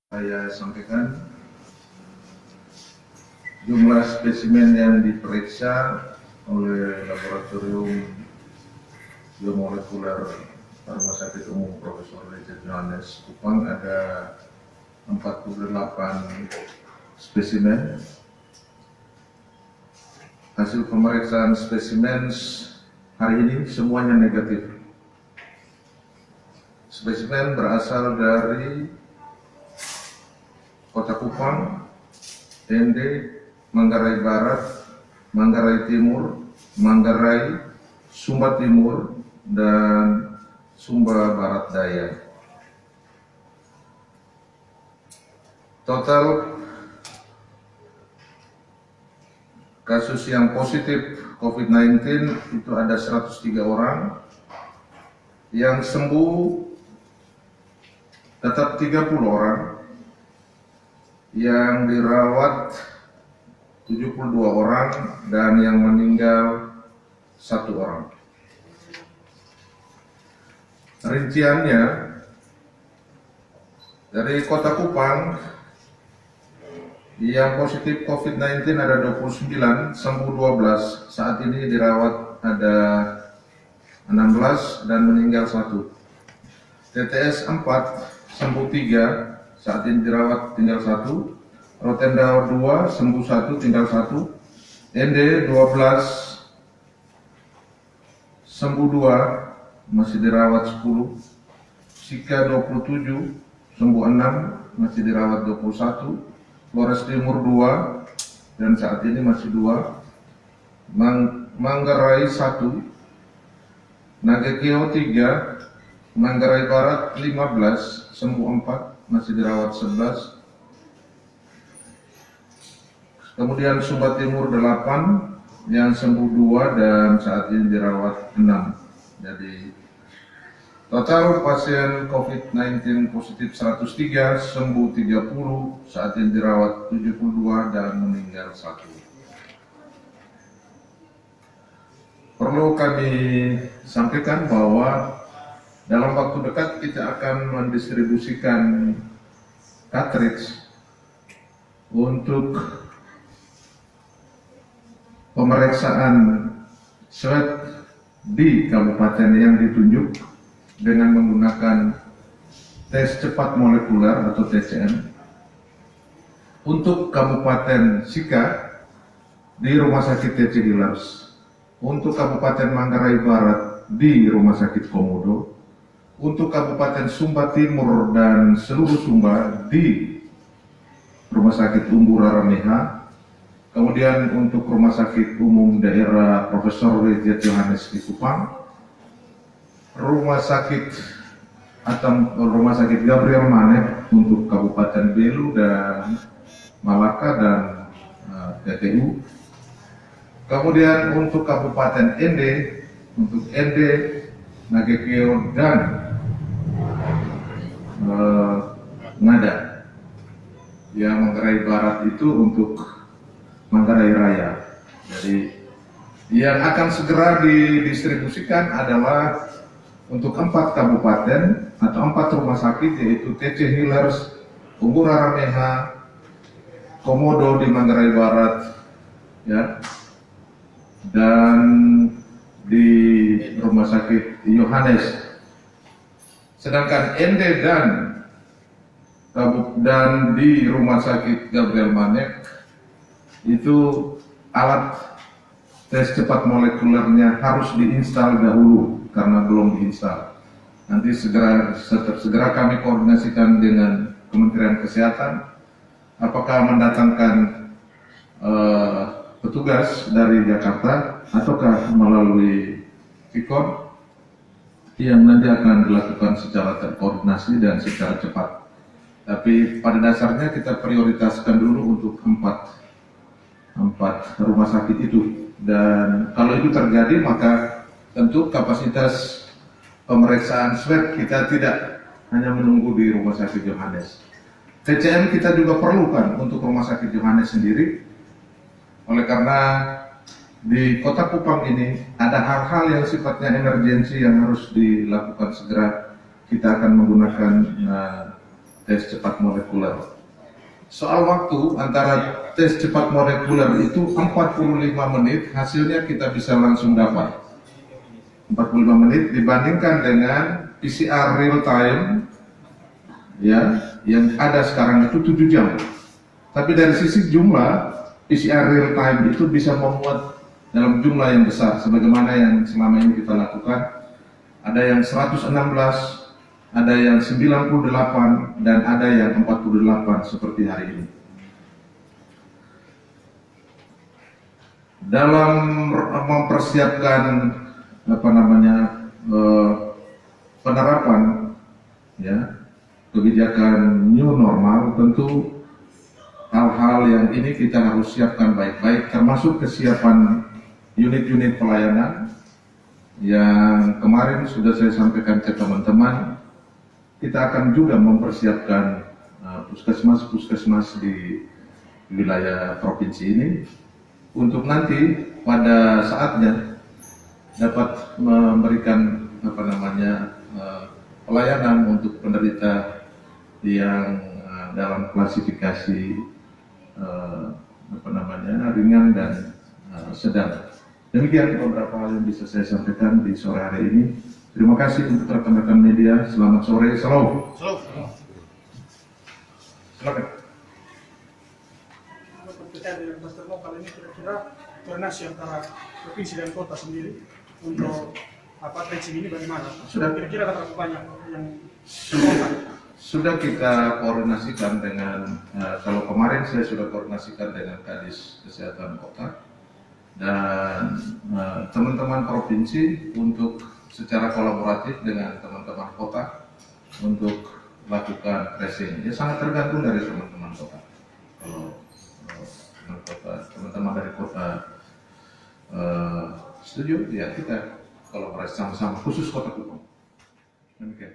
Saya sampaikan jumlah spesimen yang diperiksa oleh laboratorium biomolekuler Rumah Sakit Umum Profesor Richard Johannes Kupang ada 48 spesimen. Hasil pemeriksaan spesimen hari ini semuanya negatif. Spesimen berasal dari Kota Kupang, ND, Manggarai Barat, Manggarai Timur, Manggarai, Sumba Timur, dan Sumba Barat Daya. Total kasus yang positif COVID-19 itu ada 103 orang, yang sembuh tetap 30 orang, yang dirawat 72 orang, dan yang meninggal 1 orang. Rinciannya, dari Kota Kupang yang positif COVID-19 ada 29, sembuh 12, saat ini dirawat ada 16 dan meninggal 1. TTS 4, sembuh 3, saat ini dirawat tinggal 1. Rotenda 2, sembuh 1, tinggal 1. ND 12, sembuh 2, masih dirawat 10. Sika 27, sembuh 6, masih dirawat 21. Flores Timur 2, dan saat ini masih 2. Manggarai 1, Nagekeo 3, Manggarai Barat 15, sembuh 4, masih dirawat 11. Kemudian Sumba Timur 8, yang sembuh 2 dan saat ini dirawat 6. Jadi total pasien COVID-19 positif 103, sembuh 30, saat ini dirawat 72 dan meninggal 1. Perlu kami sampaikan bahwa dalam waktu dekat kita akan mendistribusikan cartridge untuk pemeriksaan swab di kabupaten yang ditunjuk dengan menggunakan tes cepat molekuler atau TCM. Untuk Kabupaten Sika di Rumah Sakit TC Hilars, untuk Kabupaten Manggarai Barat di Rumah Sakit Komodo, untuk Kabupaten Sumba Timur dan seluruh Sumba di Rumah Sakit Umbu Rarameha, kemudian untuk Rumah Sakit Umum Daerah Profesor Richard Johannes di Kupang, Rumah Sakit Gabriel Manek untuk Kabupaten Belu dan Malaka dan TTU, kemudian untuk Kabupaten ND, untuk ND, Nagekeo dan Ngada. Yang Manggarai Barat itu untuk Manggarai Raya. Jadi yang akan segera didistribusikan adalah untuk 4 kabupaten atau 4 rumah sakit, yaitu TC Hilars, Umbu Rarameha, Komodo di Manggarai Barat, ya, dan di Rumah Sakit Johannes. Sedangkan ND dan di Rumah Sakit Gabriel Manek itu alat tes cepat molekulernya harus diinstal dahulu karena belum diinstal. Nanti segera kami koordinasikan dengan Kementerian Kesehatan apakah mendatangkan petugas dari Jakarta ataukah melalui Vicon yang nanti akan dilakukan secara terkoordinasi dan secara cepat. Tapi pada dasarnya kita prioritaskan dulu untuk 4 rumah sakit itu. Dan kalau itu terjadi, maka tentu kapasitas pemeriksaan swab kita tidak hanya menunggu di Rumah Sakit Johannes. TCM kita juga perlukan untuk Rumah Sakit Johannes sendiri. Oleh karena di Kota Kupang ini ada hal-hal yang sifatnya emergensi yang harus dilakukan segera. Kita akan menggunakan tes cepat molekuler. Soal waktu antara tes cepat molekuler itu 45 menit, hasilnya kita bisa langsung dapat. 45 menit dibandingkan dengan PCR real time ya, yang ada sekarang itu 7 jam. Tapi dari sisi jumlah, PCR real time itu bisa memuat dalam jumlah yang besar, sebagaimana yang selama ini kita lakukan. Ada yang 116, ada yang 98, dan ada yang 48 seperti hari ini. Dalam mempersiapkan penerapan ya kebijakan new normal, tentu hal-hal yang ini kita harus siapkan baik-baik, termasuk kesiapan unit-unit pelayanan yang kemarin sudah saya sampaikan ke teman-teman. Kita akan juga mempersiapkan puskesmas-puskesmas di wilayah provinsi ini untuk nanti pada saatnya dapat memberikan pelayanan untuk penderita yang dalam klasifikasi ringan dan sedang. Demikian beberapa hal yang bisa saya sampaikan di sore hari ini. Terima kasih untuk rekan-rekan media. Selamat sore. Salam. Silakan. Terkait dengan klaster lokal ini, kira-kira koordinasi antara provinsi dan kota sendiri untuk tracing ini bagaimana? Sudah. Kira-kira ada berapa banyak yang sudah kita koordinasikan dengan kalau kemarin saya sudah koordinasikan dengan Kadis Kesehatan Kota dan teman-teman provinsi untuk secara kolaboratif dengan teman-teman kota untuk melakukan tracing. Ya sangat tergantung dari teman-teman kota. Kalau teman-teman dari kota setuju, ya kita kolaborasi sama-sama, khusus Kota Kupang. Demikian.